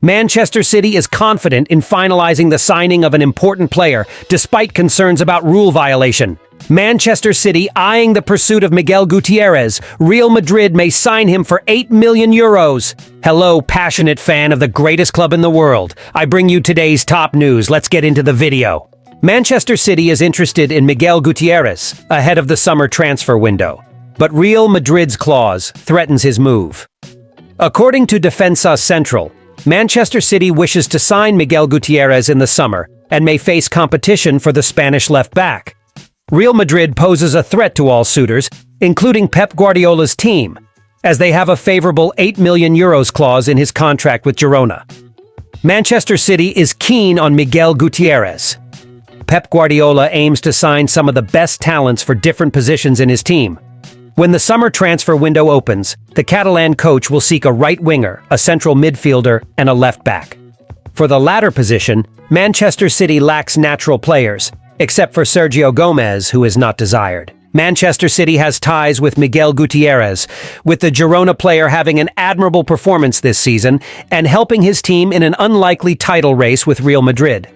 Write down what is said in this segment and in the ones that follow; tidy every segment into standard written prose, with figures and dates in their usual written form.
Manchester City is confident in finalizing the signing of an important player, despite concerns about rule violation. Manchester City eyeing the pursuit of Miguel Gutierrez. Real Madrid may sign him for €8 million. Hello, passionate fan of the greatest club in the world. I bring you today's top news. Let's get into the video. Manchester City is interested in Miguel Gutierrez ahead of the summer transfer window, but Real Madrid's clause threatens his move. According to Defensa Central, Manchester City wishes to sign Miguel Gutierrez in the summer and may face competition for the Spanish left-back. Real Madrid poses a threat to all suitors, including Pep Guardiola's team, as they have a favorable €8 million clause in his contract with Girona. Manchester City is keen on Miguel Gutierrez. Pep Guardiola aims to sign some of the best talents for different positions in his team. When the summer transfer window opens, the Catalan coach will seek a right winger, a central midfielder, and a left back. For the latter position, Manchester City lacks natural players, except for Sergio Gomez, who is not desired. Manchester City has ties with Miguel Gutierrez, with the Girona player having an admirable performance this season and helping his team in an unlikely title race with Real Madrid.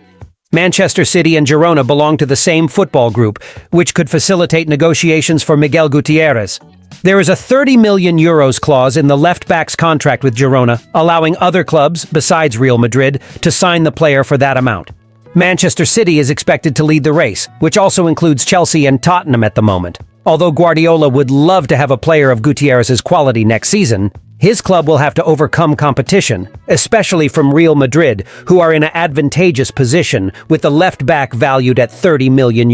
Manchester City and Girona belong to the same football group, which could facilitate negotiations for Miguel Gutierrez. There is a €30 million clause in the left-back's contract with Girona, allowing other clubs, besides Real Madrid, to sign the player for that amount. Manchester City is expected to lead the race, which also includes Chelsea and Tottenham at the moment. Although Guardiola would love to have a player of Gutierrez's quality next season, his club will have to overcome competition, especially from Real Madrid, who are in an advantageous position with the left-back valued at €30 million.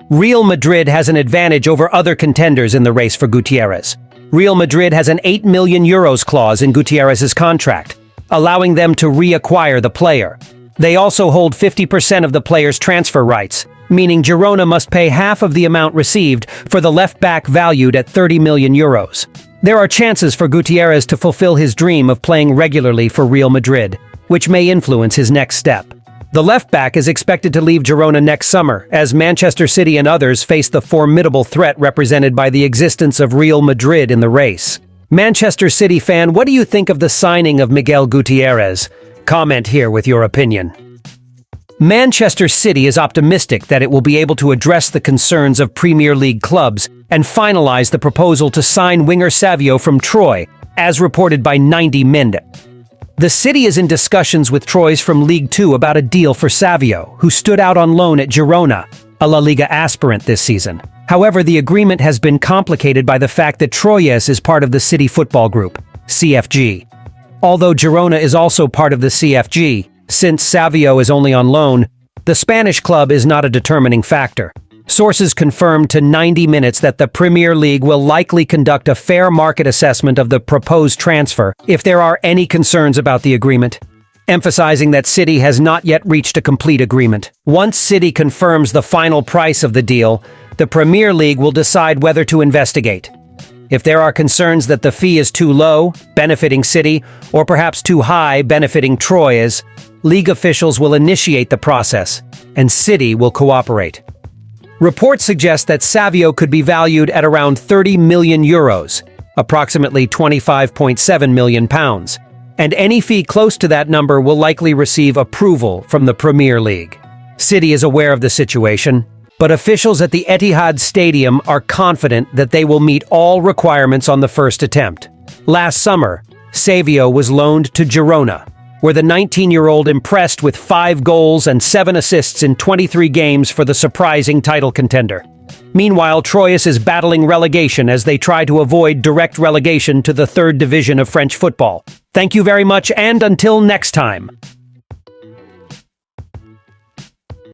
Real Madrid has an advantage over other contenders in the race for Gutierrez. Real Madrid has an €8 million clause in Gutierrez's contract, allowing them to reacquire the player. They also hold 50% of the player's transfer rights, meaning Girona must pay half of the amount received for the left-back valued at €30 million. There are chances for Gutierrez to fulfill his dream of playing regularly for Real Madrid, which may influence his next step. The left-back is expected to leave Girona next summer, as Manchester City and others face the formidable threat represented by the existence of Real Madrid in the race. Manchester City fan, what do you think of the signing of Miguel Gutierrez? Comment here with your opinion. Manchester City is optimistic that it will be able to address the concerns of Premier League clubs and finalize the proposal to sign winger Savio from Troy, as reported by 90 Min. The city is in discussions with Troyes from League 2 about a deal for Savio, who stood out on loan at Girona, a La Liga aspirant this season. However, the agreement has been complicated by the fact that Troyes is part of the City Football Group, CFG. Although Girona is also part of the CFG, since Savio is only on loan, the Spanish club is not a determining factor. Sources confirmed to 90 Minutes that the Premier League will likely conduct a fair market assessment of the proposed transfer if there are any concerns about the agreement, emphasizing that City has not yet reached a complete agreement. Once City confirms the final price of the deal, the Premier League will decide whether to investigate. If there are concerns that the fee is too low, benefiting City, or perhaps too high, benefiting Troyes, league officials will initiate the process, and City will cooperate. Reports suggest that Savio could be valued at around €30 million, approximately £25.7 million, and any fee close to that number will likely receive approval from the Premier League. City is aware of the situation, but officials at the Etihad Stadium are confident that they will meet all requirements on the first attempt. Last summer, Savio was loaned to Girona, where the 19-year-old impressed with 5 goals and 7 assists in 23 games for the surprising title contender. Meanwhile, Troyes is battling relegation as they try to avoid direct relegation to the 3rd division of French football. Thank you very much, and until next time.